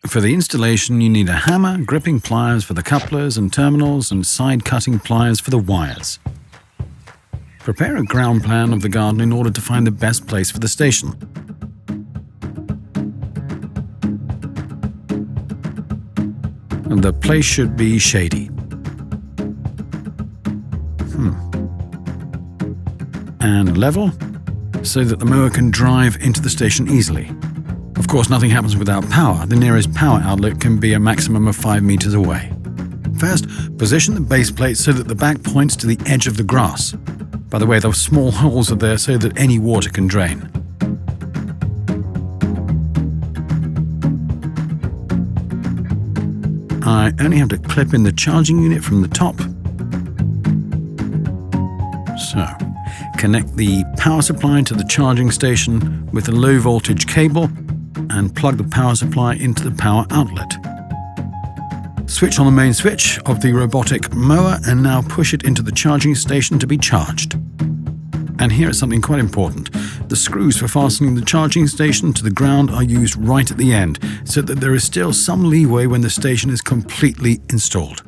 For the installation, you need a hammer, gripping pliers for the couplers and terminals, and side cutting pliers for the wires. Prepare a ground plan of the garden in order to find the best place for the station. And the place should be shady. And level, so that the mower can drive into the station easily. Of course, nothing happens without power. The nearest power outlet can be a maximum of 5 meters away. First, position the base plate so that the back points to the edge of the grass. By the way, those small holes are there so that any water can drain. I only have to clip in the charging unit from the top. So, connect the power supply to the charging station with a low voltage cable and plug the power supply into the power outlet. Switch on the main switch of the robotic mower and now push it into the charging station to be charged. And here is something quite important. The screws for fastening the charging station to the ground are used right at the end, so that there is still some leeway when the station is completely installed.